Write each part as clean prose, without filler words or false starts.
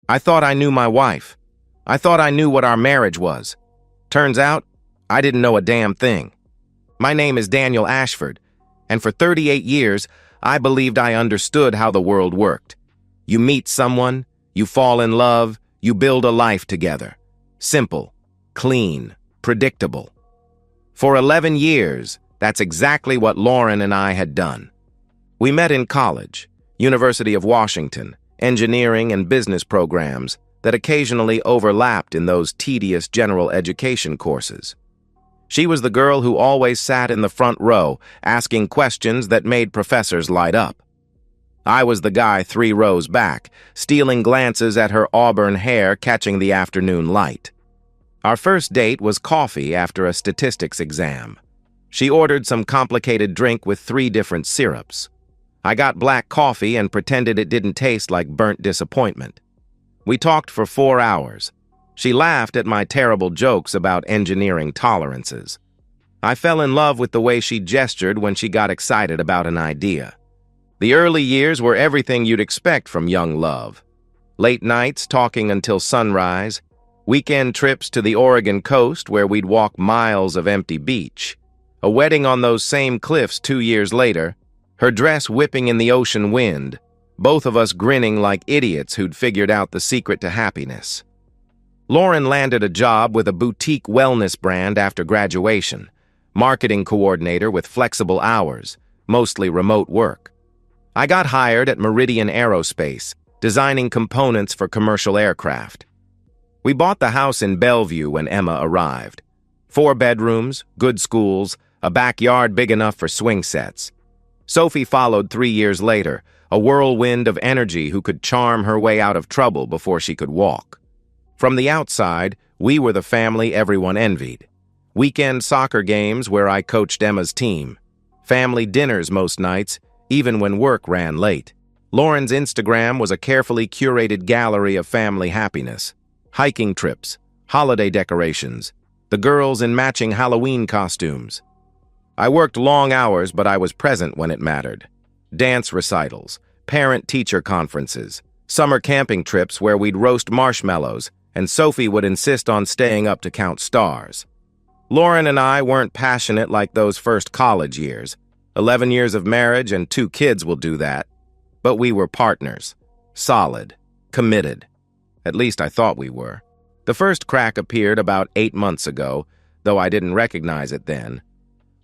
I thought I knew my wife. I thought I knew what our marriage was. Turns out, I didn't know a damn thing. My name is Daniel Ashford, and for 38 years, I believed I understood how the world worked. You meet someone, you fall in love, you build a life together. Simple, clean, predictable. For 11 years, that's exactly what Lauren and I had done. We met in college, University of Washington, engineering and business programs that occasionally overlapped in those tedious general education courses. She was the girl who always sat in the front row, asking questions that made professors light up. I was the guy 3 rows back, stealing glances at her auburn hair catching the afternoon light. Our first date was coffee after a statistics exam. She ordered some complicated drink with 3 different syrups. I got black coffee and pretended it didn't taste like burnt disappointment. We talked for 4 hours. She laughed at my terrible jokes about engineering tolerances. I fell in love with the way she gestured when she got excited about an idea. The early years were everything you'd expect from young love. Late nights talking until sunrise, weekend trips to the Oregon coast where we'd walk miles of empty beach, a wedding on those same cliffs 2 years later, her dress whipping in the ocean wind, both of us grinning like idiots who'd figured out the secret to happiness. Lauren landed a job with a boutique wellness brand after graduation, marketing coordinator with flexible hours, mostly remote work. I got hired at Meridian Aerospace, designing components for commercial aircraft. We bought the house in Bellevue when Emma arrived. 4 bedrooms, good schools, a backyard big enough for swing sets. Sophie followed 3 years later, a whirlwind of energy who could charm her way out of trouble before she could walk. From the outside, we were the family everyone envied. Weekend soccer games where I coached Emma's team. Family dinners most nights, even when work ran late. Lauren's Instagram was a carefully curated gallery of family happiness. Hiking trips, holiday decorations, the girls in matching Halloween costumes. I worked long hours, but I was present when it mattered. Dance recitals, parent-teacher conferences, summer camping trips where we'd roast marshmallows, and Sophie would insist on staying up to count stars. Lauren and I weren't passionate like those first college years. 11 years of marriage and 2 kids will do that. But we were partners. Solid. Committed. At least I thought we were. The first crack appeared about 8 months ago, though I didn't recognize it then.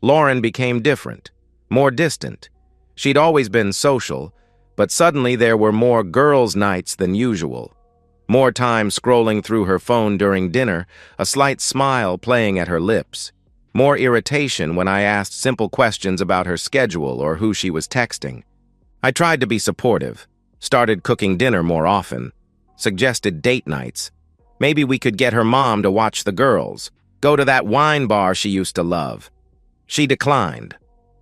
Lauren became different. More distant. She'd always been social, but suddenly there were more girls' nights than usual. More time scrolling through her phone during dinner, a slight smile playing at her lips. More irritation when I asked simple questions about her schedule or who she was texting. I tried to be supportive, started cooking dinner more often, suggested date nights. Maybe we could get her mom to watch the girls, go to that wine bar she used to love. She declined,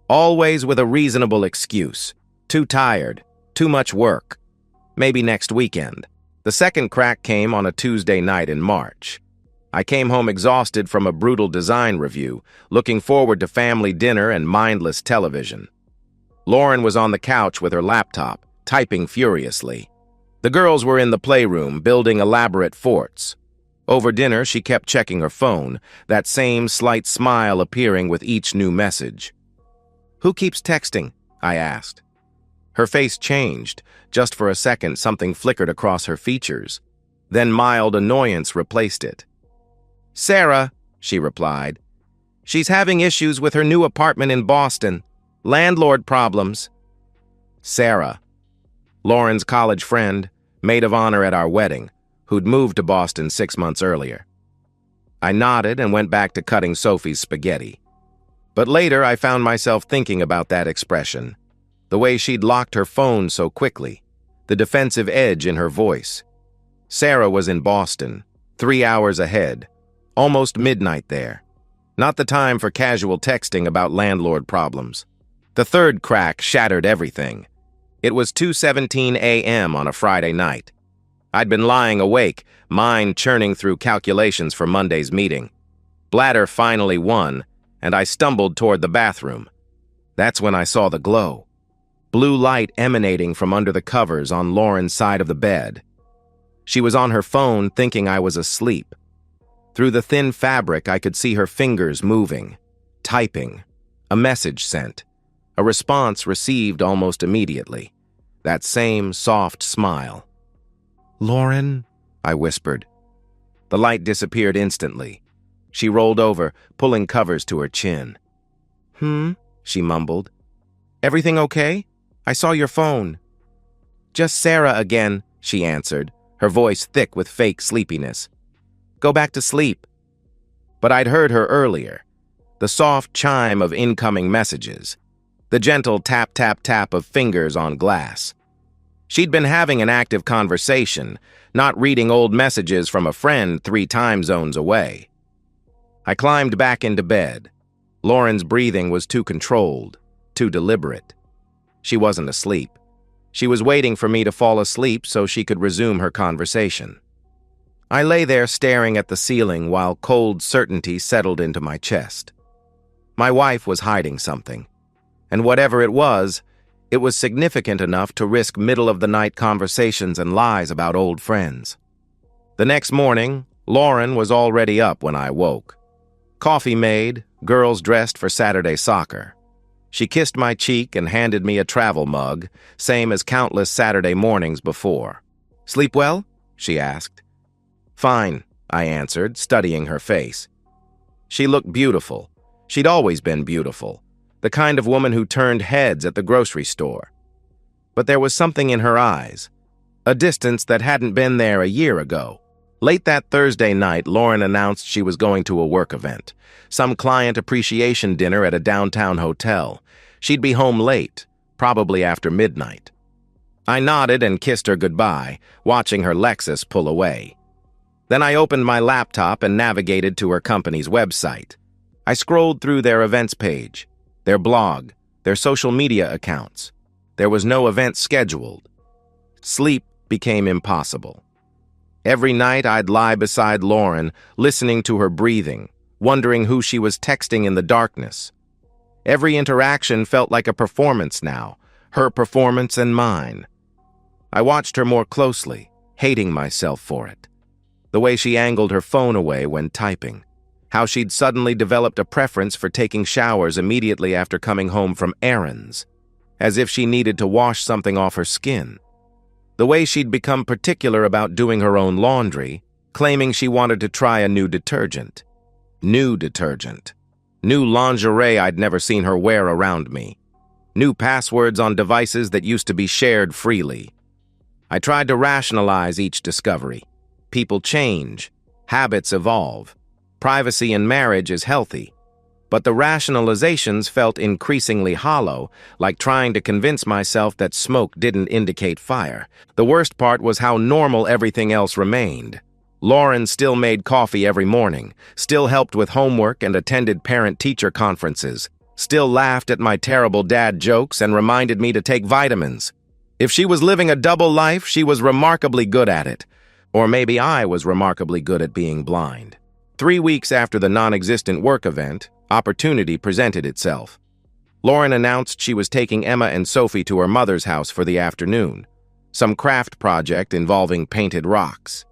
always with a reasonable excuse. Too tired, too much work. Maybe next weekend. The second crack came on a Tuesday night in March. I came home exhausted from a brutal design review, looking forward to family dinner and mindless television. Lauren was on the couch with her laptop, typing furiously. The girls were in the playroom, building elaborate forts. Over dinner, she kept checking her phone, that same slight smile appearing with each new message. "Who keeps texting?" I asked. Her face changed. Just for a second, something flickered across her features. Then mild annoyance replaced it. "Sarah," she replied. "She's having issues with her new apartment in Boston. Landlord problems." Sarah. Lauren's college friend, maid of honor at our wedding, who'd moved to Boston 6 months earlier. I nodded and went back to cutting Sophie's spaghetti. But later I found myself thinking about that expression. The way she'd locked her phone so quickly. The defensive edge in her voice. Sarah was in Boston, 3 hours ahead. Almost midnight there. Not the time for casual texting about landlord problems. The third crack shattered everything. It was 2:17 a.m. on a Friday night. I'd been lying awake, mind churning through calculations for Monday's meeting. Bladder finally won, and I stumbled toward the bathroom. That's when I saw the glow. Blue light emanating from under the covers on Lauren's side of the bed. She was on her phone thinking I was asleep. Through the thin fabric, I could see her fingers moving, typing, a message sent, a response received almost immediately. That same soft smile. "Lauren," I whispered. The light disappeared instantly. She rolled over, pulling covers to her chin. She mumbled. "Everything okay? I saw your phone." "Just Sarah again," she answered, her voice thick with fake sleepiness. "Go back to sleep." But I'd heard her earlier. The soft chime of incoming messages. The gentle tap-tap-tap of fingers on glass. She'd been having an active conversation, not reading old messages from a friend 3 time zones away. I climbed back into bed. Lauren's breathing was too controlled, too deliberate. She wasn't asleep. She was waiting for me to fall asleep so she could resume her conversation. I lay there staring at the ceiling while cold certainty settled into my chest. My wife was hiding something, and whatever it was significant enough to risk middle-of-the-night conversations and lies about old friends. The next morning, Lauren was already up when I woke. Coffee made, girls dressed for Saturday soccer. She kissed my cheek and handed me a travel mug, same as countless Saturday mornings before. "Sleep well?" she asked. "Fine," I answered, studying her face. She looked beautiful. She'd always been beautiful, the kind of woman who turned heads at the grocery store. But there was something in her eyes, a distance that hadn't been there a year ago. Late that Thursday night, Lauren announced she was going to a work event, some client appreciation dinner at a downtown hotel. She'd be home late, probably after midnight. I nodded and kissed her goodbye, watching her Lexus pull away. Then I opened my laptop and navigated to her company's website. I scrolled through their events page, their blog, their social media accounts. There was no event scheduled. Sleep became impossible. Every night I'd lie beside Lauren, listening to her breathing, wondering who she was texting in the darkness. Every interaction felt like a performance now, her performance and mine. I watched her more closely, hating myself for it. The way she angled her phone away when typing. How she'd suddenly developed a preference for taking showers immediately after coming home from errands, as if she needed to wash something off her skin. The way she'd become particular about doing her own laundry, claiming she wanted to try a new detergent. New detergent. New lingerie I'd never seen her wear around me. New passwords on devices that used to be shared freely. I tried to rationalize each discovery. People change. Habits evolve. Privacy in marriage is healthy. But the rationalizations felt increasingly hollow, like trying to convince myself that smoke didn't indicate fire. The worst part was how normal everything else remained. Lauren still made coffee every morning, still helped with homework and attended parent-teacher conferences, still laughed at my terrible dad jokes and reminded me to take vitamins. If she was living a double life, she was remarkably good at it. Or maybe I was remarkably good at being blind. 3 weeks after the non-existent work event, opportunity presented itself. Lauren announced she was taking Emma and Sophie to her mother's house for the afternoon, some craft project involving painted rocks.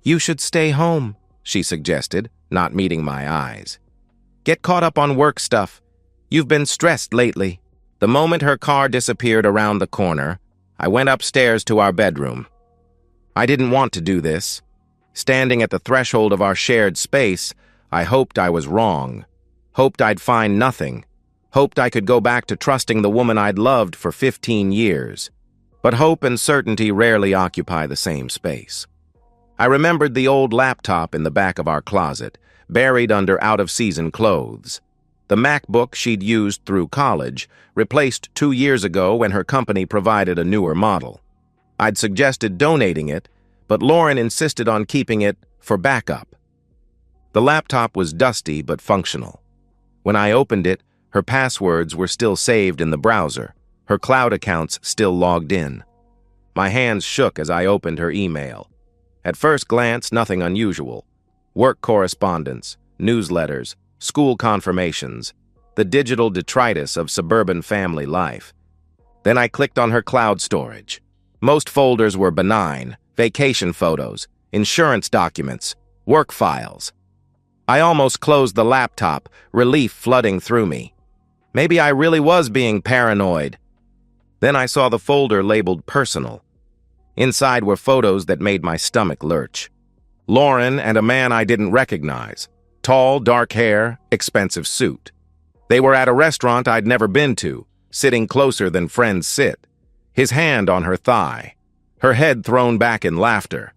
"You should stay home," she suggested, not meeting my eyes. "Get caught up on work stuff. You've been stressed lately." The moment her car disappeared around the corner, I went upstairs to our bedroom. I didn't want to do this. Standing at the threshold of our shared space, I hoped I was wrong. Hoped I'd find nothing. Hoped I could go back to trusting the woman I'd loved for 15 years. But hope and certainty rarely occupy the same space. I remembered the old laptop in the back of our closet, buried under out-of-season clothes. The MacBook she'd used through college, replaced 2 years ago when her company provided a newer model. I'd suggested donating it, but Lauren insisted on keeping it for backup. The laptop was dusty but functional. When I opened it, her passwords were still saved in the browser, her cloud accounts still logged in. My hands shook as I opened her email. At first glance, nothing unusual. Work correspondence, newsletters, school confirmations, the digital detritus of suburban family life. Then I clicked on her cloud storage. Most folders were benign, vacation photos, insurance documents, work files. I almost closed the laptop, relief flooding through me. Maybe I really was being paranoid. Then I saw the folder labeled personal. Inside were photos that made my stomach lurch. Lauren and a man I didn't recognize. Tall, dark hair, expensive suit. They were at a restaurant I'd never been to, sitting closer than friends sit. His hand on her thigh. Her head thrown back in laughter.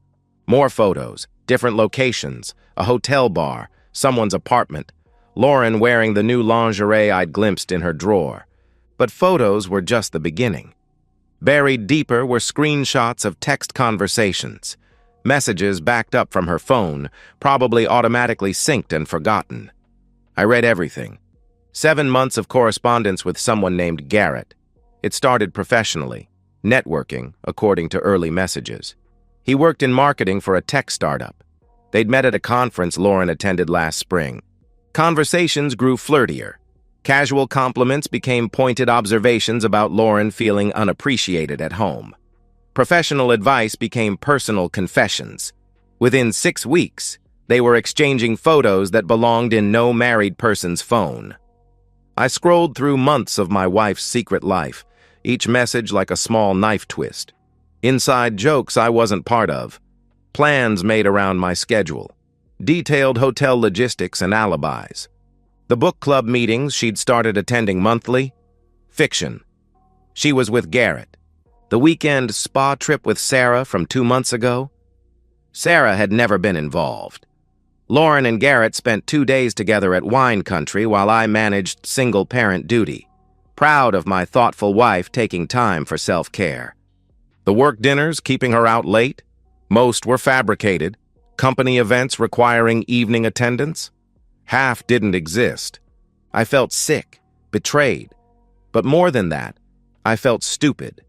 More photos, different locations, a hotel bar, someone's apartment. Lauren wearing the new lingerie I'd glimpsed in her drawer. But photos were just the beginning. Buried deeper were screenshots of text conversations, messages backed up from her phone, probably automatically synced and forgotten. I read everything. 7 months of correspondence with someone named Garrett. It started professionally, networking, according to early messages. He worked in marketing for a tech startup. They'd met at a conference Lauren attended last spring. Conversations grew flirtier. Casual compliments became pointed observations about Lauren feeling unappreciated at home. Professional advice became personal confessions. Within 6 weeks, they were exchanging photos that belonged in no married person's phone. I scrolled through months of my wife's secret life, each message like a small knife twist. Inside jokes I wasn't part of. Plans made around my schedule. Detailed hotel logistics and alibis. The book club meetings she'd started attending monthly. Fiction. She was with Garrett. The weekend spa trip with Sarah from 2 months ago. Sarah had never been involved. Lauren and Garrett spent 2 days together at wine country while I managed single-parent duty, proud of my thoughtful wife taking time for self-care. The work dinners keeping her out late. Most were fabricated. Company events requiring evening attendance. Half didn't exist. I felt sick, betrayed. But more than that, I felt stupid.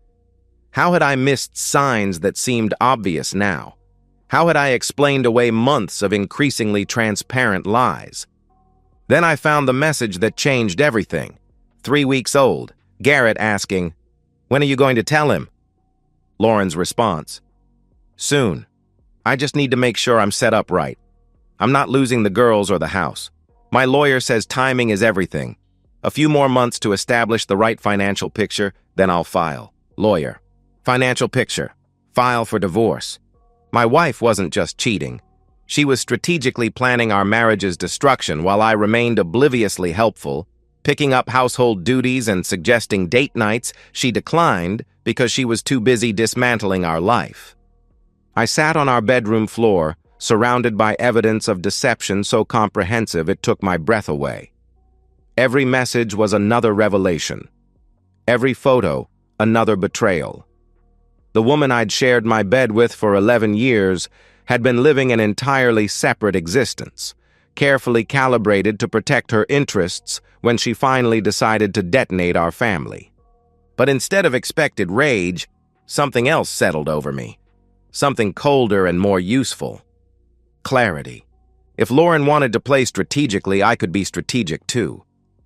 How had I missed signs that seemed obvious now? How had I explained away months of increasingly transparent lies? Then I found the message that changed everything. 3 weeks old, Garrett asking, "When are you going to tell him?" Lauren's response, "Soon. I just need to make sure I'm set up right. I'm not losing the girls or the house. My lawyer says timing is everything. A few more months to establish the right financial picture, then I'll file." Lawyer. Financial picture. File for divorce. My wife wasn't just cheating. She was strategically planning our marriage's destruction while I remained obliviously helpful, picking up household duties and suggesting date nights she declined because she was too busy dismantling our life. I sat on our bedroom floor, surrounded by evidence of deception so comprehensive it took my breath away. Every message was another revelation. Every photo, another betrayal. The woman I'd shared my bed with for 11 years had been living an entirely separate existence, carefully calibrated to protect her interests when she finally decided to detonate our family. But instead of expected rage, something else settled over me. Something colder and more useful. Clarity. If Lauren wanted to play strategically, I could be strategic too.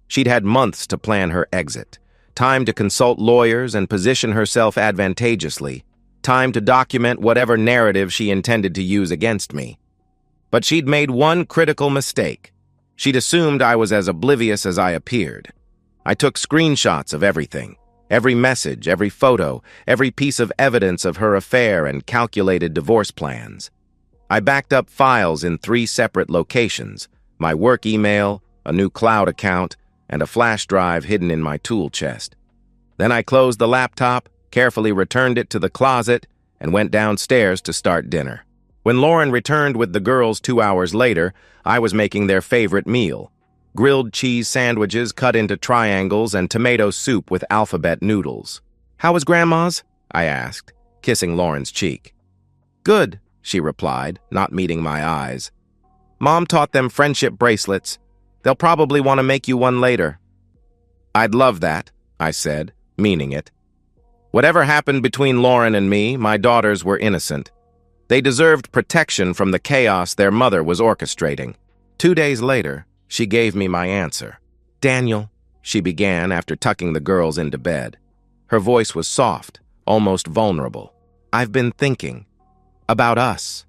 She'd had months to plan her exit. Time to consult lawyers and position herself advantageously. Time to document whatever narrative she intended to use against me. But she'd made one critical mistake. She'd assumed I was as oblivious as I appeared. I took screenshots of everything. Every message, every photo, every piece of evidence of her affair and calculated divorce plans. I backed up files in 3 separate locations, my work email, a new cloud account, and a flash drive hidden in my tool chest. Then I closed the laptop, carefully returned it to the closet, and went downstairs to start dinner. When Lauren returned with the girls 2 hours later, I was making their favorite meal: grilled cheese sandwiches cut into triangles and tomato soup with alphabet noodles. "How was Grandma's?" I asked, kissing Lauren's cheek. "Good," she replied, not meeting my eyes. "Mom taught them friendship bracelets. They'll probably want to make you one later." "I'd love that," I said, meaning it. Whatever happened between Lauren and me, my daughters were innocent. They deserved protection from the chaos their mother was orchestrating. 2 days later, she gave me my answer. "Daniel," she began after tucking the girls into bed. Her voice was soft, almost vulnerable. "I've been thinking. About us.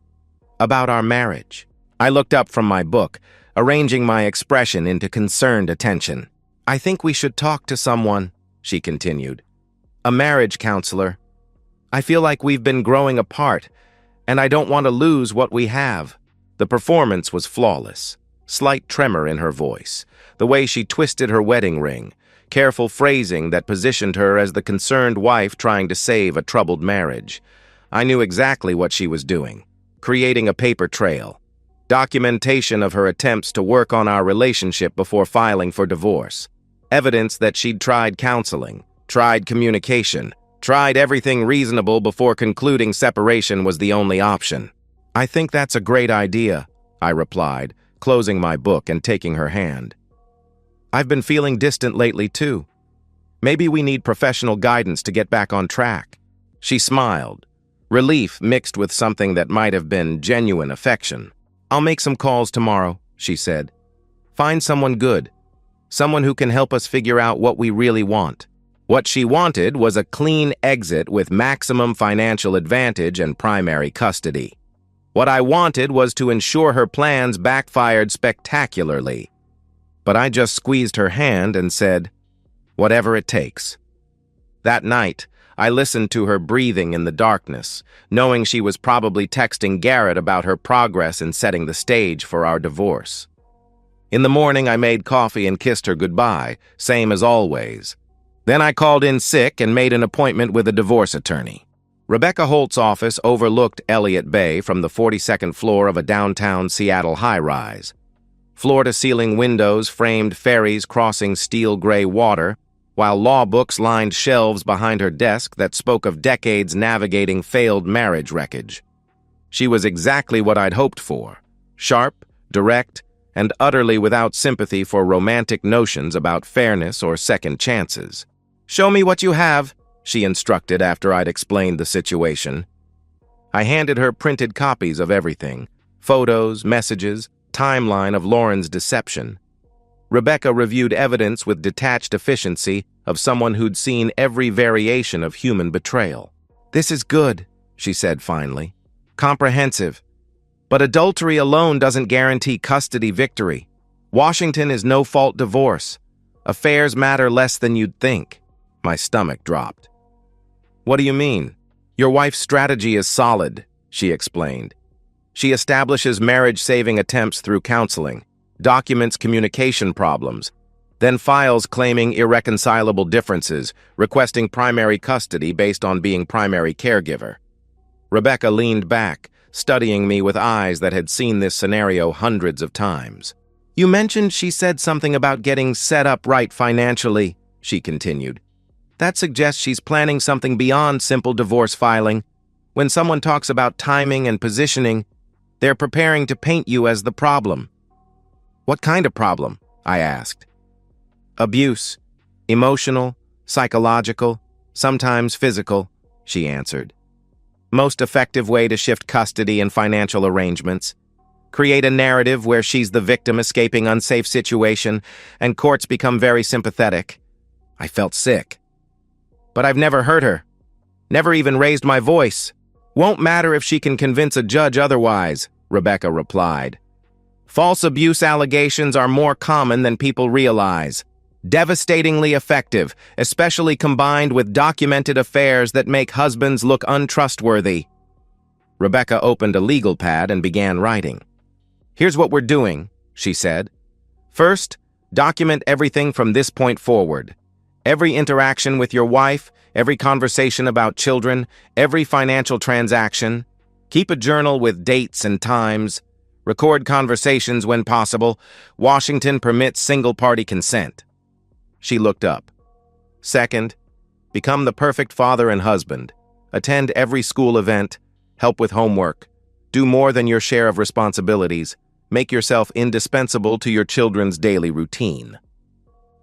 About our marriage. I looked up from my book, arranging my expression into concerned attention. I think we should talk to someone, she continued. A marriage counselor. I feel like we've been growing apart, and I don't want to lose what we have. The performance was flawless. Slight tremor in her voice, the way she twisted her wedding ring, careful phrasing that positioned her as the concerned wife trying to save a troubled marriage. I knew exactly what she was doing, creating a paper trail, documentation of her attempts to work on our relationship before filing for divorce, evidence that she'd tried counseling, tried communication, tried everything reasonable before concluding separation was the only option. I think that's a great idea, I replied, closing my book and taking her hand. I've been feeling distant lately too. Maybe we need professional guidance to get back on track. She smiled, relief mixed with something that might have been genuine affection. I'll make some calls tomorrow, she said. Find someone good, someone who can help us figure out what we really want. What she wanted was a clean exit with maximum financial advantage and primary custody. What I wanted was to ensure her plans backfired spectacularly. But I just squeezed her hand and said, whatever it takes. That night, I listened to her breathing in the darkness, knowing she was probably texting Garrett about her progress in setting the stage for our divorce. In the morning, I made coffee and kissed her goodbye, same as always. Then I called in sick and made an appointment with a divorce attorney. Rebecca Holt's office overlooked Elliott Bay from the 42nd floor of a downtown Seattle high-rise. Floor-to-ceiling windows framed ferries crossing steel-gray water, while law books lined shelves behind her desk that spoke of decades navigating failed marriage wreckage. She was exactly what I'd hoped for, sharp, direct, and utterly without sympathy for romantic notions about fairness or second chances. "Show me what you have," she instructed after I'd explained the situation. I handed her printed copies of everything, photos, messages, timeline of Lauren's deception. Rebecca reviewed evidence with detached efficiency of someone who'd seen every variation of human betrayal. "This is good," she said finally. "Comprehensive. But adultery alone doesn't guarantee custody victory. Washington is no-fault divorce. Affairs matter less than you'd think." My stomach dropped. "What do you mean?" "Your wife's strategy is solid," she explained. "She establishes marriage-saving attempts through counseling, documents communication problems, then files claiming irreconcilable differences, requesting primary custody based on being primary caregiver." Rebecca leaned back, studying me with eyes that had seen this scenario hundreds of times. "You mentioned she said something about getting set up right financially," she continued. "That suggests she's planning something beyond simple divorce filing. When someone talks about timing and positioning, they're preparing to paint you as the problem." "What kind of problem?" I asked. "Abuse. Emotional, psychological, sometimes physical," she answered. "Most effective way to shift custody and financial arrangements. Create a narrative where she's the victim escaping unsafe situation, and courts become very sympathetic." I felt sick. "But I've never hurt her. Never even raised my voice. Won't matter if she can convince a judge otherwise," Rebecca replied. "False abuse allegations are more common than people realize. Devastatingly effective, especially combined with documented affairs that make husbands look untrustworthy." Rebecca opened a legal pad and began writing. "Here's what we're doing," she said. "First, document everything from this point forward. Every interaction with your wife, every conversation about children, every financial transaction. Keep a journal with dates and times. Record conversations when possible. Washington permits single-party consent." She looked up. "Second, become the perfect father and husband. Attend every school event. Help with homework. Do more than your share of responsibilities. Make yourself indispensable to your children's daily routine."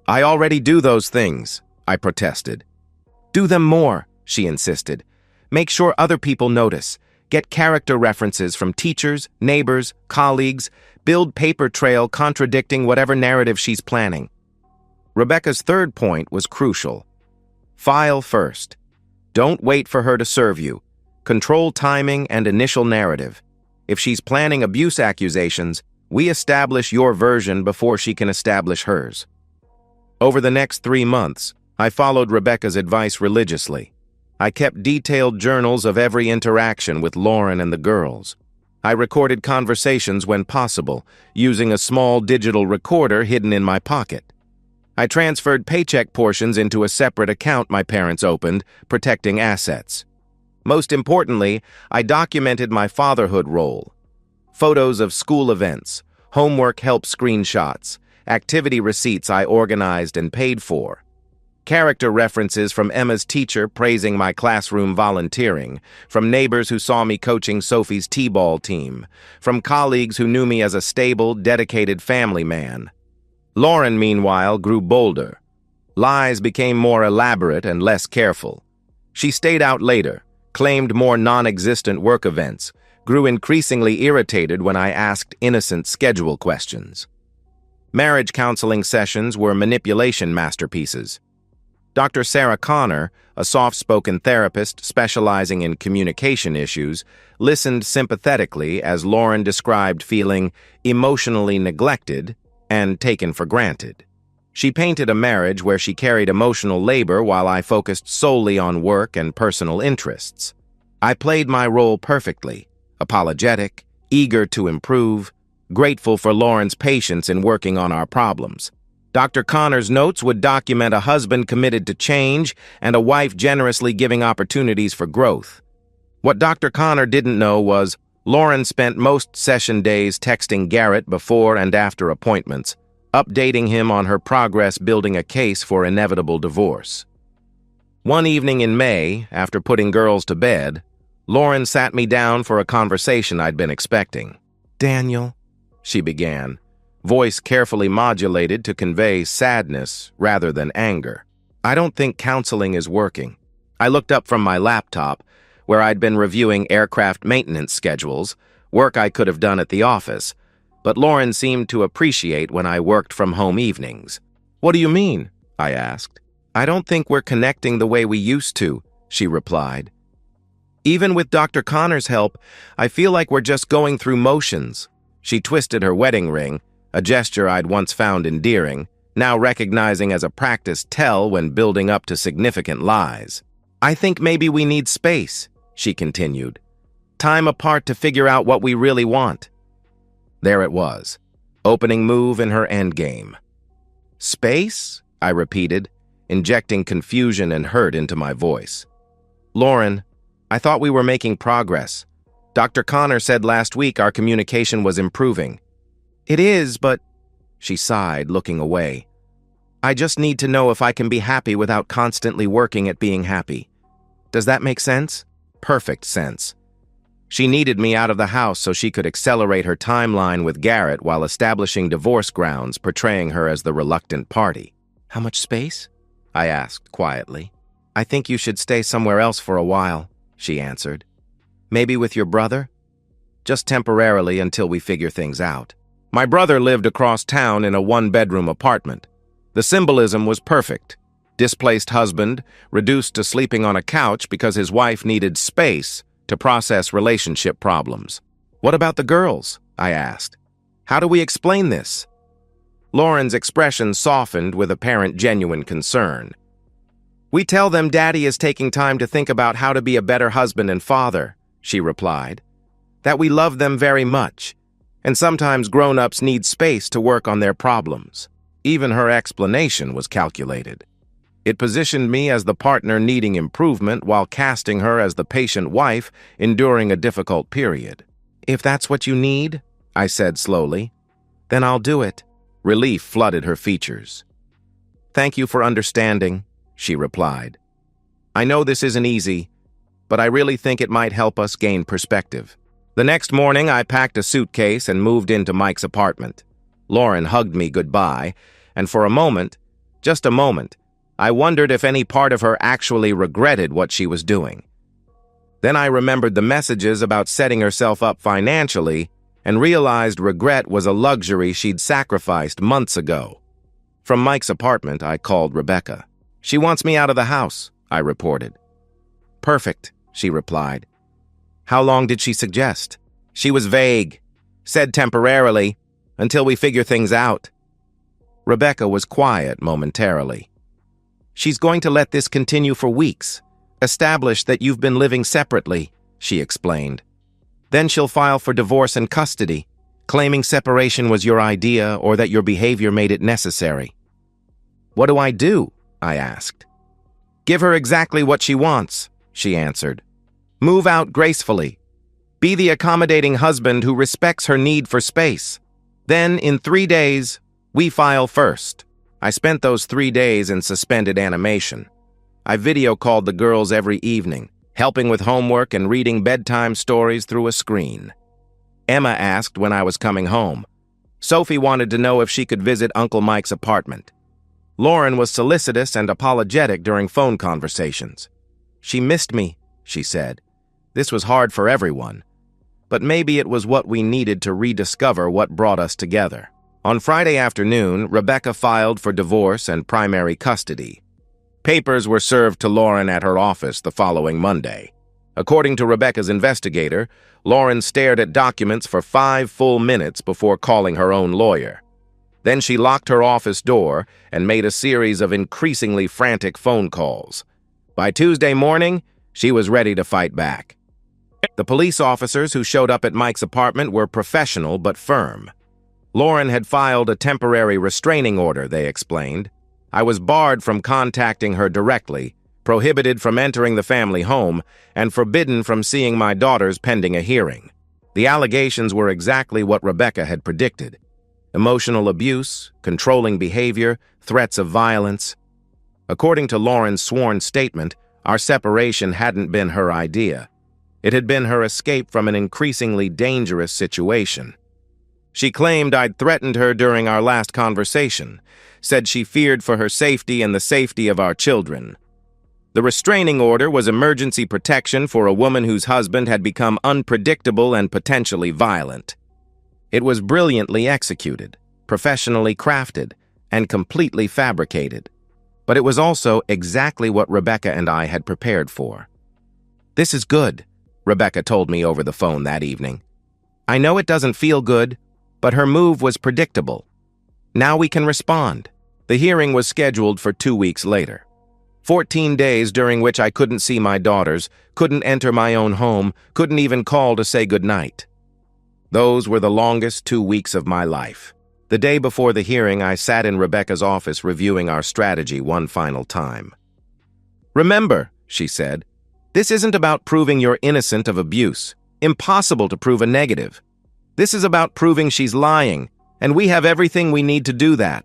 "I already do those things," I protested. "Do them more," she insisted. "Make sure other people notice. Get character references from teachers, neighbors, colleagues. Build paper trail contradicting whatever narrative she's planning." Rebecca's third point was crucial. File first. Don't wait for her to serve you. Control timing and initial narrative. If she's planning abuse accusations, we establish your version before she can establish hers. Over the next 3 months, I followed Rebecca's advice religiously. I kept detailed journals of every interaction with Lauren and the girls. I recorded conversations when possible, using a small digital recorder hidden in my pocket. I transferred paycheck portions into a separate account my parents opened, protecting assets. Most importantly, I documented my fatherhood role. Photos of school events, homework help screenshots, activity receipts I organized and paid for. Character references from Emma's teacher praising my classroom volunteering, from neighbors who saw me coaching Sophie's t-ball team, from colleagues who knew me as a stable, dedicated family man. Lauren, meanwhile, grew bolder. Lies became more elaborate and less careful. She stayed out later, claimed more non-existent work events, grew increasingly irritated when I asked innocent schedule questions. Marriage counseling sessions were manipulation masterpieces. Dr. Sarah Connor, a soft-spoken therapist specializing in communication issues, listened sympathetically as Lauren described feeling emotionally neglected and taken for granted. She painted a marriage where she carried emotional labor while I focused solely on work and personal interests. I played my role perfectly, apologetic, eager to improve, grateful for Lauren's patience in working on our problems. Dr. Connor's notes would document a husband committed to change and a wife generously giving opportunities for growth. What Dr. Connor didn't know was Lauren spent most session days texting Garrett before and after appointments, updating him on her progress building a case for inevitable divorce. One evening in May, after putting girls to bed, Lauren sat me down for a conversation I'd been expecting. "Daniel," she began, voice carefully modulated to convey sadness rather than anger. "I don't think counseling is working." I looked up from my laptop, where I'd been reviewing aircraft maintenance schedules, work I could have done at the office, but Lauren seemed to appreciate when I worked from home evenings. "What do you mean?" I asked. "I don't think we're connecting the way we used to," she replied. "Even with Dr. Connor's help, I feel like we're just going through motions." She twisted her wedding ring, a gesture I'd once found endearing, now recognizing as a practiced tell when building up to significant lies. "I think maybe we need space," she continued. "Time apart to figure out what we really want." There it was, opening move in her endgame. "Space?" I repeated, injecting confusion and hurt into my voice. "Lauren, I thought we were making progress. Dr. Connor said last week our communication was improving." "It is, but..." she sighed, looking away. "I just need to know if I can be happy without constantly working at being happy. Does that make sense?" Perfect sense. She needed me out of the house so she could accelerate her timeline with Garrett while establishing divorce grounds, portraying her as the reluctant party. "How much space?" I asked quietly. "I think you should stay somewhere else for a while," she answered. "Maybe with your brother? Just temporarily until we figure things out." My brother lived across town in a one-bedroom apartment. The symbolism was perfect. Displaced husband, reduced to sleeping on a couch because his wife needed space to process relationship problems. "What about the girls?" I asked. "How do we explain this?" Lauren's expression softened with apparent genuine concern. "We tell them Daddy is taking time to think about how to be a better husband and father," she replied. "That we love them very much, and sometimes grown-ups need space to work on their problems." Even her explanation was calculated. It positioned me as the partner needing improvement while casting her as the patient wife enduring a difficult period. "If that's what you need," I said slowly, "then I'll do it." Relief flooded her features. "Thank you for understanding," she replied. "I know this isn't easy, but I really think it might help us gain perspective." The next morning, I packed a suitcase and moved into Mike's apartment. Lauren hugged me goodbye, and for a moment, just a moment, I wondered if any part of her actually regretted what she was doing. Then I remembered the messages about setting herself up financially and realized regret was a luxury she'd sacrificed months ago. From Mike's apartment, I called Rebecca. "She wants me out of the house," I reported. "Perfect," she replied. How long did she suggest? She was vague. Said temporarily, until we figure things out. Rebecca was quiet momentarily. She's going to let this continue for weeks. Establish that you've been living separately, she explained. Then she'll file for divorce and custody, claiming separation was your idea or that your behavior made it necessary. What do I do? I asked. Give her exactly what she wants, she answered. Move out gracefully. Be the accommodating husband who respects her need for space. Then, in 3 days, we file first. I spent those 3 days in suspended animation. I video called the girls every evening, helping with homework and reading bedtime stories through a screen. Emma asked when I was coming home. Sophie wanted to know if she could visit Uncle Mike's apartment. Lauren was solicitous and apologetic during phone conversations. She missed me, she said. This was hard for everyone. But maybe it was what we needed to rediscover what brought us together. On Friday afternoon, Rebecca filed for divorce and primary custody. Papers were served to Lauren at her office the following Monday. According to Rebecca's investigator, Lauren stared at documents for 5 full minutes before calling her own lawyer. Then she locked her office door and made a series of increasingly frantic phone calls. By Tuesday morning, she was ready to fight back. The police officers who showed up at Mike's apartment were professional but firm. Lauren had filed a temporary restraining order, they explained. I was barred from contacting her directly, prohibited from entering the family home, and forbidden from seeing my daughters pending a hearing. The allegations were exactly what Rebecca had predicted. Emotional abuse, controlling behavior, threats of violence. According to Lauren's sworn statement, our separation hadn't been her idea. It had been her escape from an increasingly dangerous situation. She claimed I'd threatened her during our last conversation, said she feared for her safety and the safety of our children. The restraining order was emergency protection for a woman whose husband had become unpredictable and potentially violent. It was brilliantly executed, professionally crafted, and completely fabricated. But it was also exactly what Rebecca and I had prepared for. This is good, Rebecca told me over the phone that evening. I know it doesn't feel good, but her move was predictable. Now we can respond. The hearing was scheduled for 2 weeks later. 14 days during which I couldn't see my daughters, couldn't enter my own home, couldn't even call to say goodnight. Those were the longest 2 weeks of my life. The day before the hearing, I sat in Rebecca's office reviewing our strategy one final time. Remember, she said, this isn't about proving you're innocent of abuse. Impossible to prove a negative. This is about proving she's lying, and we have everything we need to do that.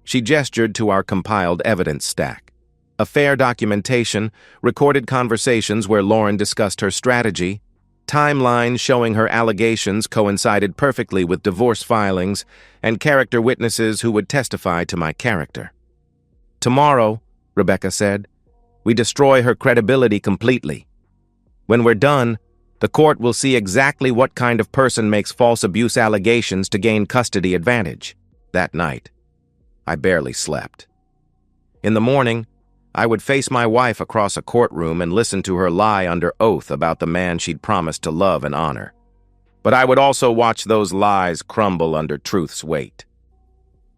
She gestured to our compiled evidence stack. Affair documentation, recorded conversations where Lauren discussed her strategy, timelines showing her allegations coincided perfectly with divorce filings, and character witnesses who would testify to my character. Tomorrow, Rebecca said, we destroy her credibility completely. When we're done, the court will see exactly what kind of person makes false abuse allegations to gain custody advantage. That night, I barely slept. In the morning, I would face my wife across a courtroom and listen to her lie under oath about the man she'd promised to love and honor. But I would also watch those lies crumble under truth's weight.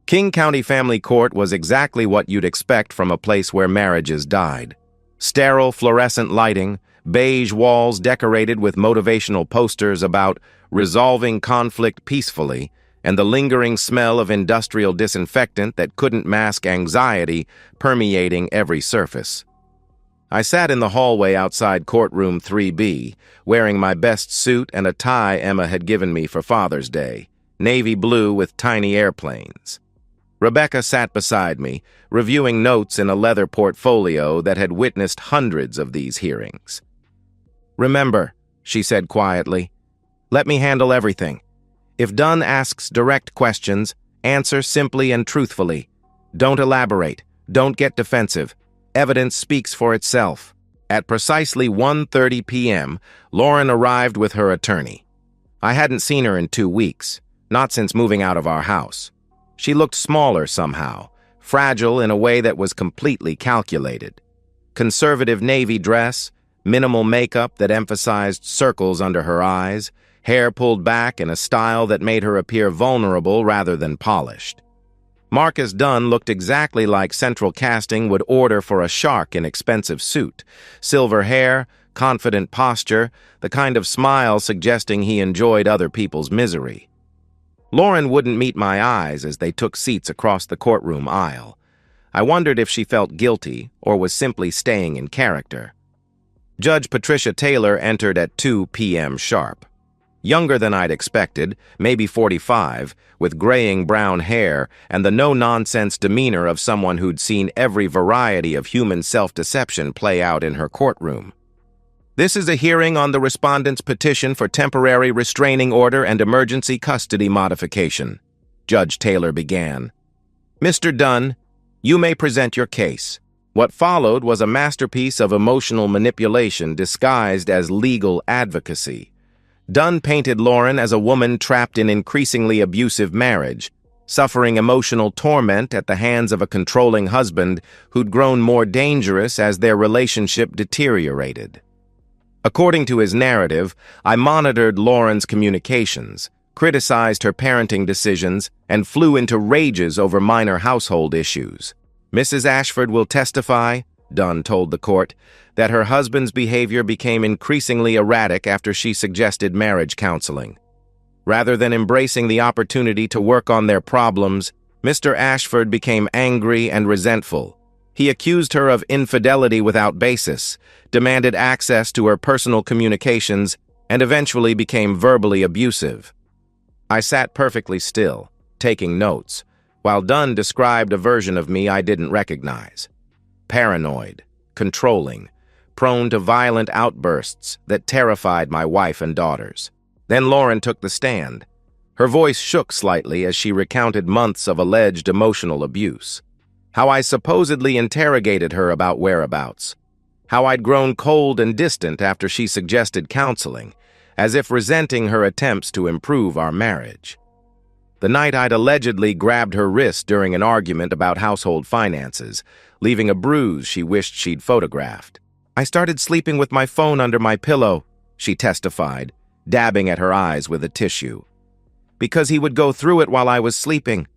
King County Family Court was exactly what you'd expect from a place where marriages died. Sterile fluorescent lighting, beige walls decorated with motivational posters about resolving conflict peacefully, and the lingering smell of industrial disinfectant that couldn't mask anxiety permeating every surface. I sat in the hallway outside courtroom 3B, wearing my best suit and a tie Emma had given me for Father's Day, navy blue with tiny airplanes. Rebecca sat beside me, reviewing notes in a leather portfolio that had witnessed hundreds of these hearings. Remember, she said quietly, let me handle everything. If Dunn asks direct questions, answer simply and truthfully. Don't elaborate. Don't get defensive. Evidence speaks for itself. At precisely 1:30 p.m., Lauren arrived with her attorney. I hadn't seen her in 2 weeks, not since moving out of our house. She looked smaller somehow, fragile in a way that was completely calculated. Conservative navy dress, minimal makeup that emphasized circles under her eyes, hair pulled back in a style that made her appear vulnerable rather than polished. Marcus Dunn looked exactly like central casting would order for a shark in expensive suit. Silver hair, confident posture, the kind of smile suggesting he enjoyed other people's misery. Lauren wouldn't meet my eyes as they took seats across the courtroom aisle. I wondered if she felt guilty or was simply staying in character. Judge Patricia Taylor entered at 2 p.m. sharp. Younger than I'd expected, maybe 45, with graying brown hair and the no-nonsense demeanor of someone who'd seen every variety of human self-deception play out in her courtroom. This is a hearing on the respondent's petition for temporary restraining order and emergency custody modification, Judge Taylor began. Mr. Dunn, you may present your case. What followed was a masterpiece of emotional manipulation disguised as legal advocacy. Dunn painted Lauren as a woman trapped in increasingly abusive marriage, suffering emotional torment at the hands of a controlling husband who'd grown more dangerous as their relationship deteriorated. According to his narrative, I monitored Lauren's communications, criticized her parenting decisions, and flew into rages over minor household issues. Mrs. Ashford will testify, Dunn told the court, that her husband's behavior became increasingly erratic after she suggested marriage counseling. Rather than embracing the opportunity to work on their problems, Mr. Ashford became angry and resentful. He accused her of infidelity without basis, demanded access to her personal communications, and eventually became verbally abusive. I sat perfectly still, taking notes, while Dunn described a version of me I didn't recognize. Paranoid, controlling, prone to violent outbursts that terrified my wife and daughters. Then Lauren took the stand. Her voice shook slightly as she recounted months of alleged emotional abuse. How I supposedly interrogated her about whereabouts. How I'd grown cold and distant after she suggested counseling, as if resenting her attempts to improve our marriage. The night I'd allegedly grabbed her wrist during an argument about household finances, leaving a bruise she wished she'd photographed. I started sleeping with my phone under my pillow, she testified, dabbing at her eyes with a tissue. Because he would go through it while I was sleeping.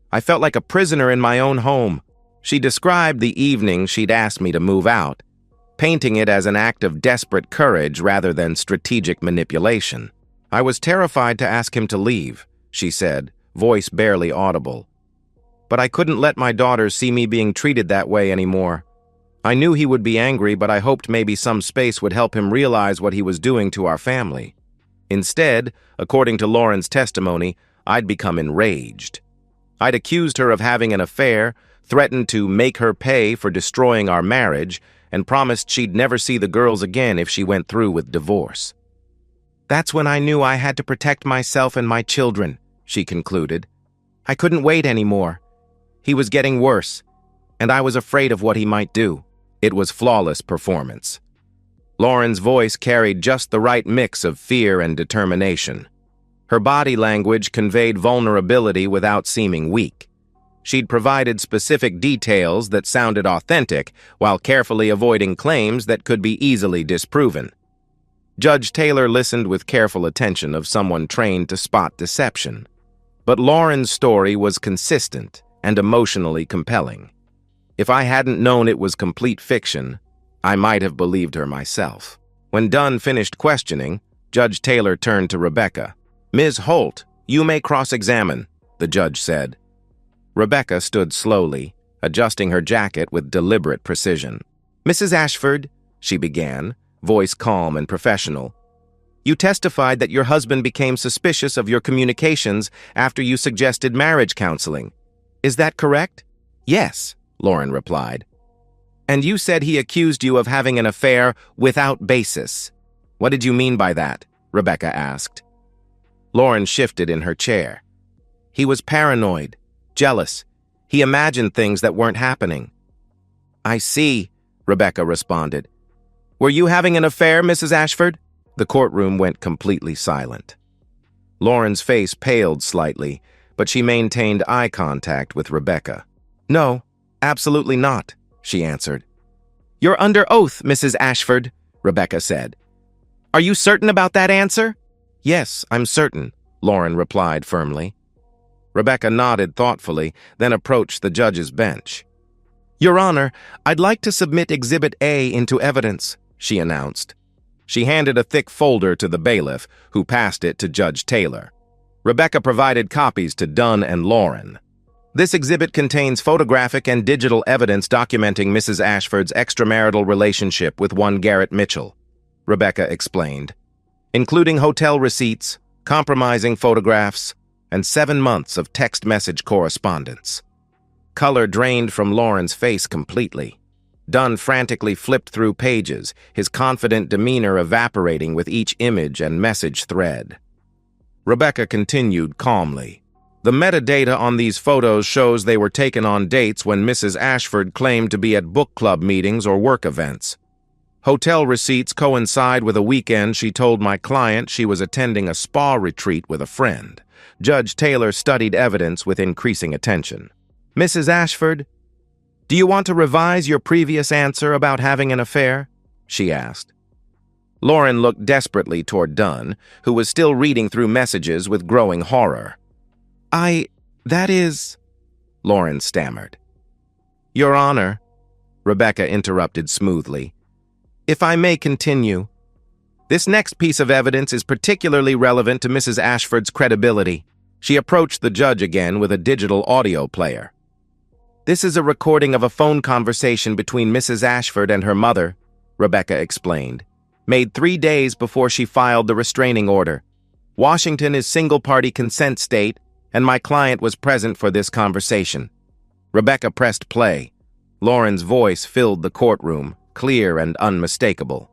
I felt like a prisoner in my own home. She described the evening she'd asked me to move out, painting it as an act of desperate courage rather than strategic manipulation. I was terrified to ask him to leave, she said, voice barely audible. But I couldn't let my daughters see me being treated that way anymore. I knew he would be angry, but I hoped maybe some space would help him realize what he was doing to our family. Instead, according to Lauren's testimony, I'd become enraged. I'd accused her of having an affair, threatened to make her pay for destroying our marriage, and promised she'd never see the girls again if she went through with divorce. That's when I knew I had to protect myself and my children, she concluded. I couldn't wait anymore. He was getting worse, and I was afraid of what he might do. It was flawless performance. Lauren's voice carried just the right mix of fear and determination. Her body language conveyed vulnerability without seeming weak. She'd provided specific details that sounded authentic while carefully avoiding claims that could be easily disproven. Judge Taylor listened with careful attention of someone trained to spot deception. But Lauren's story was consistent and emotionally compelling. If I hadn't known it was complete fiction, I might have believed her myself. When Dunn finished questioning, Judge Taylor turned to Rebecca. Ms. Holt, you may cross-examine, the judge said. Rebecca stood slowly, adjusting her jacket with deliberate precision. Mrs. Ashford, she began, voice calm and professional, you testified that your husband became suspicious of your communications after you suggested marriage counseling. Is that correct? Yes, Lauren replied. And you said he accused you of having an affair without basis. What did you mean by that? Rebecca asked. Lauren shifted in her chair. He was paranoid, jealous. He imagined things that weren't happening. I see, Rebecca responded. Were you having an affair, Mrs. Ashford? The courtroom went completely silent. Lauren's face paled slightly, but she maintained eye contact with Rebecca. No, absolutely not, she answered. You're under oath, Mrs. Ashford, Rebecca said. "Are you certain about that answer?" "Yes, I'm certain," Lauren replied firmly. Rebecca nodded thoughtfully, then approached the judge's bench. "Your Honor, I'd like to submit Exhibit A into evidence," she announced. She handed a thick folder to the bailiff, who passed it to Judge Taylor. Rebecca provided copies to Dunn and Lauren. This exhibit contains photographic and digital evidence documenting Mrs. Ashford's extramarital relationship with one Garrett Mitchell, Rebecca explained, including hotel receipts, compromising photographs, and 7 months of text message correspondence. Color drained from Lauren's face completely. Dunn frantically flipped through pages, his confident demeanor evaporating with each image and message thread. Rebecca continued calmly. The metadata on these photos shows they were taken on dates when Mrs. Ashford claimed to be at book club meetings or work events. Hotel receipts coincide with a weekend she told my client she was attending a spa retreat with a friend. Judge Taylor studied evidence with increasing attention. "Mrs. Ashford, do you want to revise your previous answer about having an affair?" she asked. Lauren looked desperately toward Dunn, who was still reading through messages with growing horror. That is," Lauren stammered. "Your Honor," Rebecca interrupted smoothly, "if I may continue. This next piece of evidence is particularly relevant to Mrs. Ashford's credibility." She approached the judge again with a digital audio player. "This is a recording of a phone conversation between Mrs. Ashford and her mother," Rebecca explained, "made 3 days before she filed the restraining order. Washington is single-party consent state, and my client was present for this conversation." Rebecca pressed play. Lauren's voice filled the courtroom, clear and unmistakable.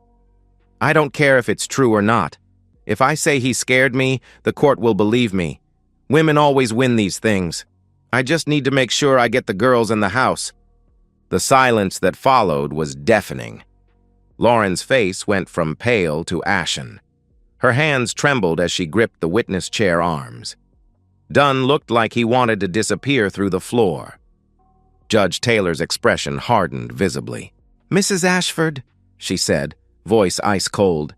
"I don't care if it's true or not. If I say he scared me, the court will believe me. Women always win these things. I just need to make sure I get the girls in the house." The silence that followed was deafening. Lauren's face went from pale to ashen. Her hands trembled as she gripped the witness chair arms. Dunn looked like he wanted to disappear through the floor. Judge Taylor's expression hardened visibly. "Mrs. Ashford," she said, voice ice-cold,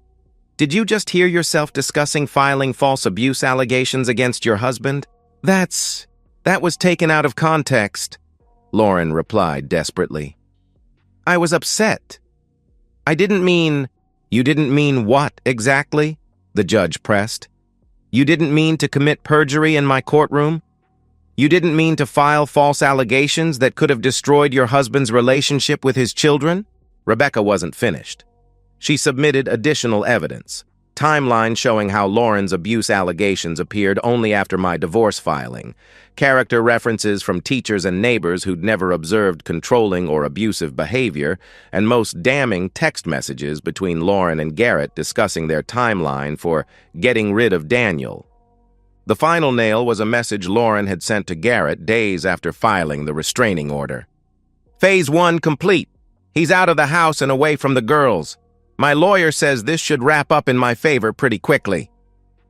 "did you just hear yourself discussing filing false abuse allegations against your husband?" That was taken out of context," Lauren replied desperately. "I was upset. I didn't mean—" "You didn't mean what, exactly?" the judge pressed. "You didn't mean to commit perjury in my courtroom? You didn't mean to file false allegations that could have destroyed your husband's relationship with his children?" Rebecca wasn't finished. She submitted additional evidence, timeline showing how Lauren's abuse allegations appeared only after my divorce filing, character references from teachers and neighbors who'd never observed controlling or abusive behavior, and most damning text messages between Lauren and Garrett discussing their timeline for getting rid of Daniel. The final nail was a message Lauren had sent to Garrett days after filing the restraining order. "Phase 1 complete. He's out of the house and away from the girls. My lawyer says this should wrap up in my favor pretty quickly."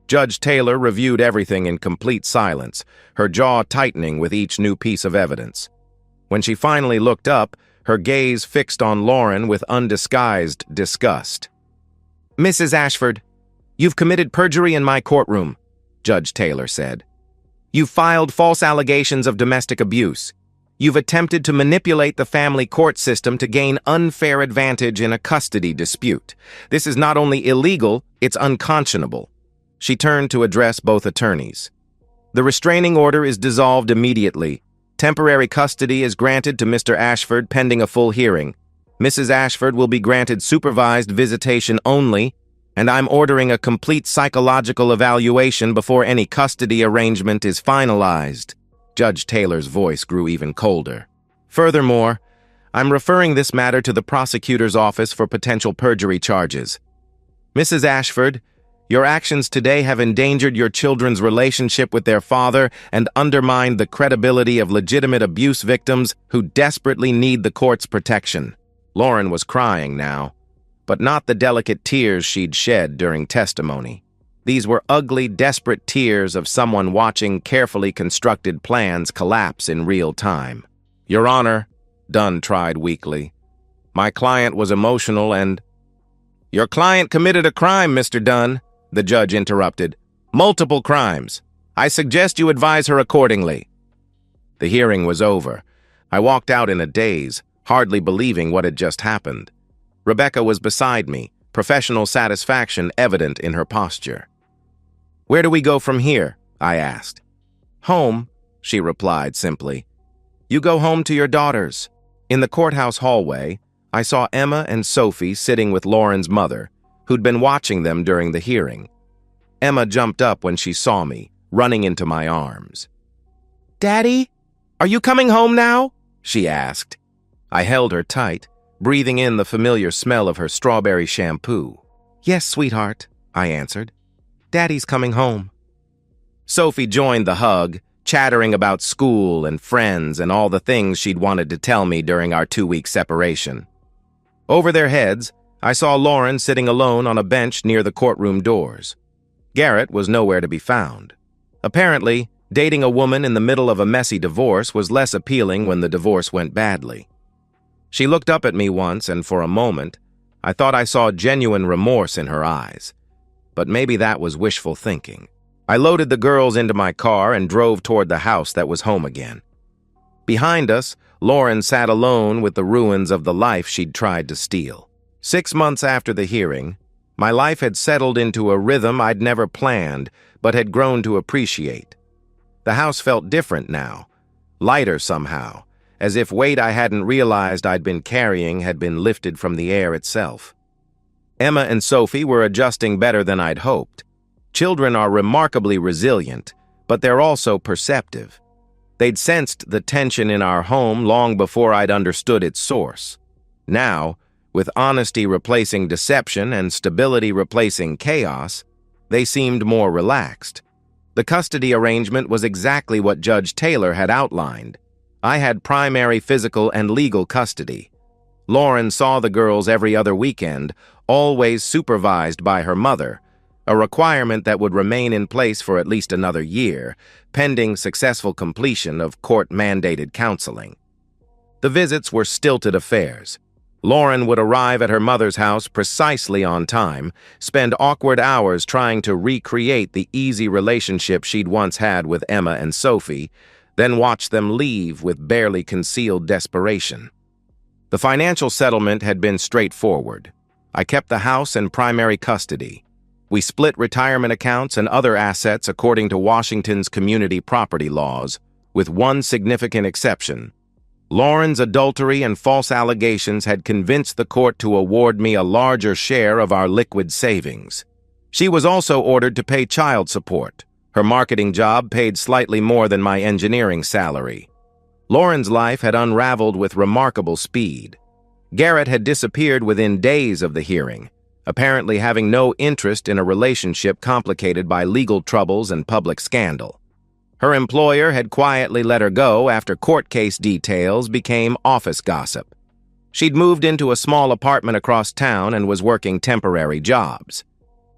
Judge Taylor reviewed everything in complete silence, her jaw tightening with each new piece of evidence. When she finally looked up, her gaze fixed on Lauren with undisguised disgust. "Mrs. Ashford, you've committed perjury in my courtroom," Judge Taylor said. "You've filed false allegations of domestic abuse. You've attempted to manipulate the family court system to gain unfair advantage in a custody dispute. This is not only illegal, it's unconscionable." She turned to address both attorneys. "The restraining order is dissolved immediately. Temporary custody is granted to Mr. Ashford pending a full hearing. Mrs. Ashford will be granted supervised visitation only, and I'm ordering a complete psychological evaluation before any custody arrangement is finalized." Judge Taylor's voice grew even colder. "Furthermore, I'm referring this matter to the prosecutor's office for potential perjury charges. Mrs. Ashford, your actions today have endangered your children's relationship with their father and undermined the credibility of legitimate abuse victims who desperately need the court's protection." Lauren was crying now, but not the delicate tears she'd shed during testimony. These were ugly, desperate tears of someone watching carefully constructed plans collapse in real time. "Your Honor," Dunn tried weakly, "my client was emotional and—" Your client committed a crime, Mr. Dunn, the judge interrupted. Multiple crimes. I suggest you advise her accordingly. The hearing was over. I walked out in a daze, hardly believing what had just happened. Rebecca was beside me, professional satisfaction evident in her posture. Where do we go from here? I asked. Home, she replied simply. You go home to your daughters. In the courthouse hallway, I saw Emma and Sophie sitting with Lauren's mother, who'd been watching them during the hearing. Emma jumped up when she saw me, running into my arms. Daddy, are you coming home now? She asked. I held her tight, breathing in the familiar smell of her strawberry shampoo. Yes, sweetheart, I answered. Daddy's coming home. Sophie joined the hug, chattering about school and friends and all the things she'd wanted to tell me during our 2-week separation. Over their heads, I saw Lauren sitting alone on a bench near the courtroom doors. Garrett was nowhere to be found. Apparently, dating a woman in the middle of a messy divorce was less appealing when the divorce went badly. She looked up at me once, and for a moment, I thought I saw genuine remorse in her eyes. But maybe that was wishful thinking. I loaded the girls into my car and drove toward the house that was home again. Behind us, Lauren sat alone with the ruins of the life she'd tried to steal. 6 months after the hearing, my life had settled into a rhythm I'd never planned, but had grown to appreciate. The house felt different now, lighter somehow, as if weight I hadn't realized I'd been carrying had been lifted from the air itself. Emma and Sophie were adjusting better than I'd hoped. Children are remarkably resilient, but they're also perceptive. They'd sensed the tension in our home long before I'd understood its source. Now, with honesty replacing deception and stability replacing chaos, they seemed more relaxed. The custody arrangement was exactly what Judge Taylor had outlined. I had primary physical and legal custody. Lauren saw the girls every other weekend, always supervised by her mother, a requirement that would remain in place for at least another year, pending successful completion of court-mandated counseling. The visits were stilted affairs. Lauren would arrive at her mother's house precisely on time, spend awkward hours trying to recreate the easy relationship she'd once had with Emma and Sophie, then watch them leave with barely concealed desperation. The financial settlement had been straightforward. I kept the house in primary custody. We split retirement accounts and other assets according to Washington's community property laws, with one significant exception. Lauren's adultery and false allegations had convinced the court to award me a larger share of our liquid savings. She was also ordered to pay child support. Her marketing job paid slightly more than my engineering salary. Lauren's life had unraveled with remarkable speed. Garrett had disappeared within days of the hearing, apparently having no interest in a relationship complicated by legal troubles and public scandal. Her employer had quietly let her go after court case details became office gossip. She'd moved into a small apartment across town and was working temporary jobs.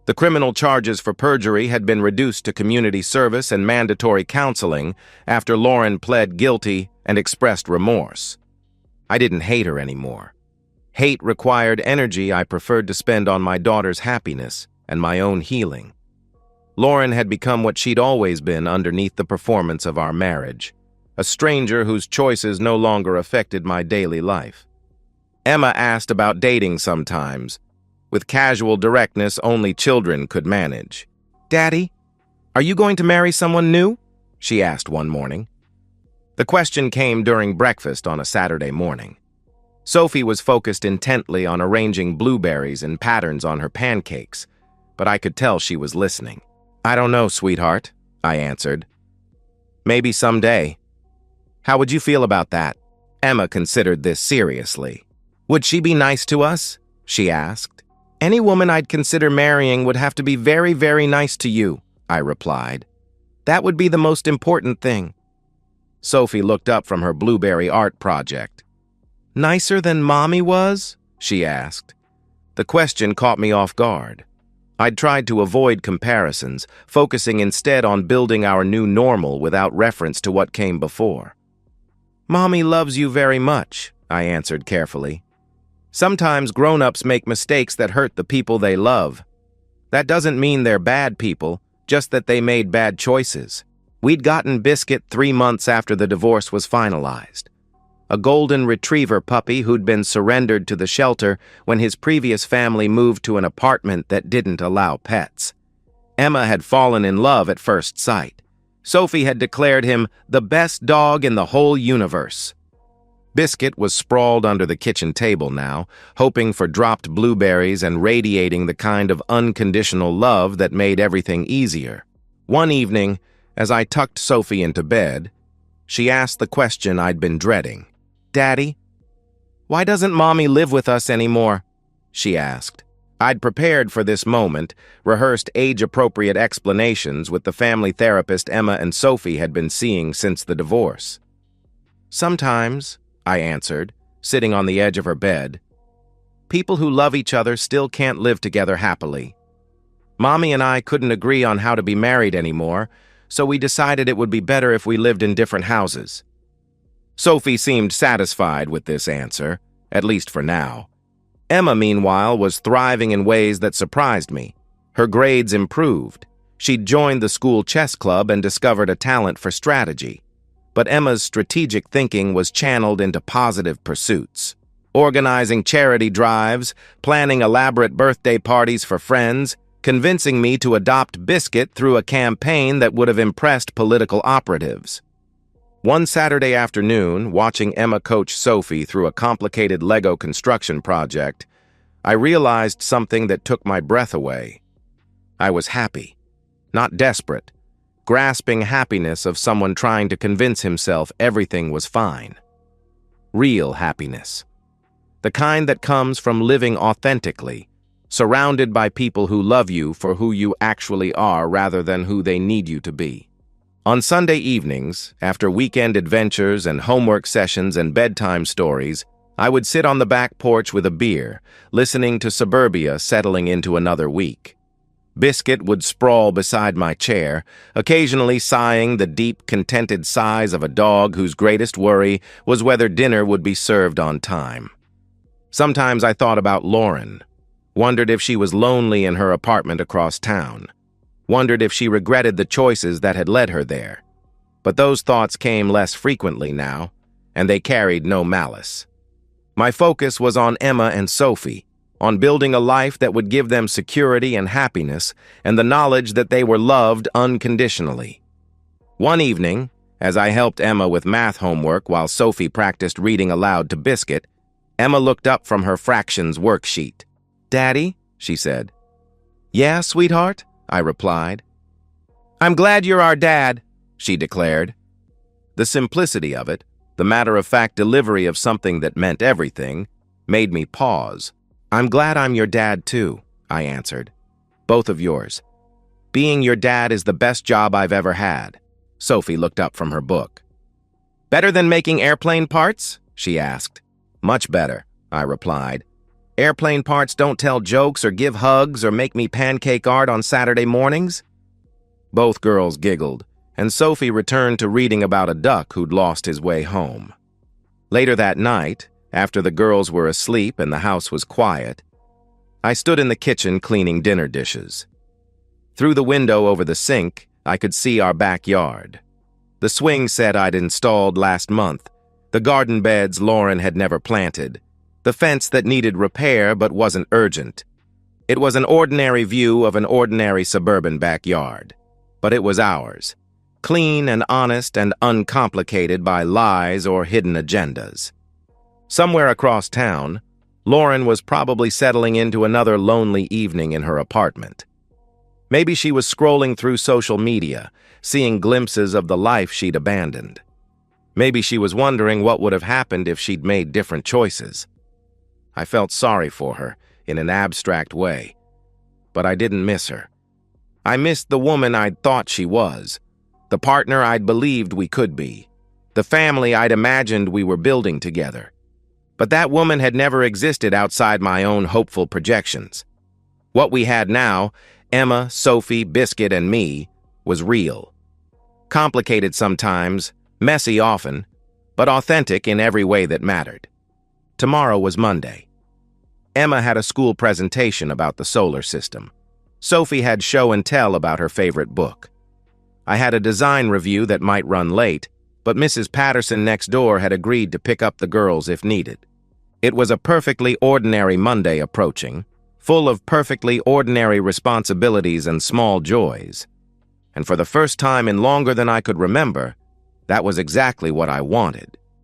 The criminal charges for perjury had been reduced to community service and mandatory counseling after Lauren pled guilty and expressed remorse. I didn't hate her anymore. Hate required energy I preferred to spend on my daughter's happiness and my own healing. Lauren had become what she'd always been underneath the performance of our marriage, a stranger whose choices no longer affected my daily life. Emma asked about dating sometimes, with casual directness only children could manage. "Daddy, are you going to marry someone new?" she asked one morning. The question came during breakfast on a Saturday morning. Sophie was focused intently on arranging blueberries and patterns on her pancakes, but I could tell she was listening. "I don't know, sweetheart," I answered. "Maybe someday." "How would you feel about that?" Emma considered this seriously. "Would she be nice to us?" she asked. "Any woman I'd consider marrying would have to be very, very nice to you," I replied. "That would be the most important thing." Sophie looked up from her blueberry art project. "Nicer than Mommy was?" she asked. The question caught me off guard. I'd tried to avoid comparisons, focusing instead on building our new normal without reference to what came before. "Mommy loves you very much," I answered carefully. Sometimes grown-ups make mistakes that hurt the people they love. That doesn't mean they're bad people, just that they made bad choices. We'd gotten Biscuit 3 months after the divorce was finalized. A golden retriever puppy who'd been surrendered to the shelter when his previous family moved to an apartment that didn't allow pets. Emma had fallen in love at first sight. Sophie had declared him the best dog in the whole universe. Biscuit was sprawled under the kitchen table now, hoping for dropped blueberries and radiating the kind of unconditional love that made everything easier. One evening, as I tucked Sophie into bed, she asked the question I'd been dreading. "Daddy, why doesn't Mommy live with us anymore?" she asked. I'd prepared for this moment, rehearsed age-appropriate explanations with the family therapist Emma and Sophie had been seeing since the divorce. "Sometimes," I answered, sitting on the edge of her bed, "people who love each other still can't live together happily. Mommy and I couldn't agree on how to be married anymore, so we decided it would be better if we lived in different houses." Sophie seemed satisfied with this answer, at least for now. Emma, meanwhile, was thriving in ways that surprised me. Her grades improved. She'd joined the school chess club and discovered a talent for strategy. But Emma's strategic thinking was channeled into positive pursuits. Organizing charity drives, planning elaborate birthday parties for friends, convincing me to adopt Biscuit through a campaign that would have impressed political operatives. One Saturday afternoon, watching Emma coach Sophie through a complicated Lego construction project, I realized something that took my breath away. I was happy, not desperate, grasping happiness of someone trying to convince himself everything was fine. Real happiness. The kind that comes from living authentically, surrounded by people who love you for who you actually are rather than who they need you to be. On Sunday evenings, after weekend adventures and homework sessions and bedtime stories, I would sit on the back porch with a beer, listening to suburbia settling into another week. Biscuit would sprawl beside my chair, occasionally sighing the deep, contented sighs of a dog whose greatest worry was whether dinner would be served on time. Sometimes I thought about Lauren, wondered if she was lonely in her apartment across town. Wondered if she regretted the choices that had led her there. But those thoughts came less frequently now, and they carried no malice. My focus was on Emma and Sophie, on building a life that would give them security and happiness, and the knowledge that they were loved unconditionally. One evening, as I helped Emma with math homework while Sophie practiced reading aloud to Biscuit, Emma looked up from her fractions worksheet. "Daddy?" she said. "Yeah, sweetheart?" I replied. "I'm glad you're our dad," she declared. The simplicity of it, the matter-of-fact delivery of something that meant everything, made me pause. "I'm glad I'm your dad, too," I answered. "Both of yours. Being your dad is the best job I've ever had." Sophie looked up from her book. "Better than making airplane parts?" she asked. "Much better," I replied. "Airplane parts don't tell jokes or give hugs or make me pancake art on Saturday mornings?" Both girls giggled, and Sophie returned to reading about a duck who'd lost his way home. Later that night, after the girls were asleep and the house was quiet, I stood in the kitchen cleaning dinner dishes. Through the window over the sink, I could see our backyard. The swing set I'd installed last month, the garden beds Lauren had never planted, the fence that needed repair but wasn't urgent. It was an ordinary view of an ordinary suburban backyard, but it was ours, clean and honest and uncomplicated by lies or hidden agendas. Somewhere across town, Lauren was probably settling into another lonely evening in her apartment. Maybe she was scrolling through social media, seeing glimpses of the life she'd abandoned. Maybe she was wondering what would have happened if she'd made different choices. I felt sorry for her, in an abstract way. But I didn't miss her. I missed the woman I'd thought she was, the partner I'd believed we could be, the family I'd imagined we were building together. But that woman had never existed outside my own hopeful projections. What we had now, Emma, Sophie, Biscuit, and me, was real. Complicated sometimes, messy often, but authentic in every way that mattered. Tomorrow was Monday. Emma had a school presentation about the solar system. Sophie had show and tell about her favorite book. I had a design review that might run late, but Mrs. Patterson next door had agreed to pick up the girls if needed. It was a perfectly ordinary Monday approaching, full of perfectly ordinary responsibilities and small joys. And for the first time in longer than I could remember, that was exactly what I wanted.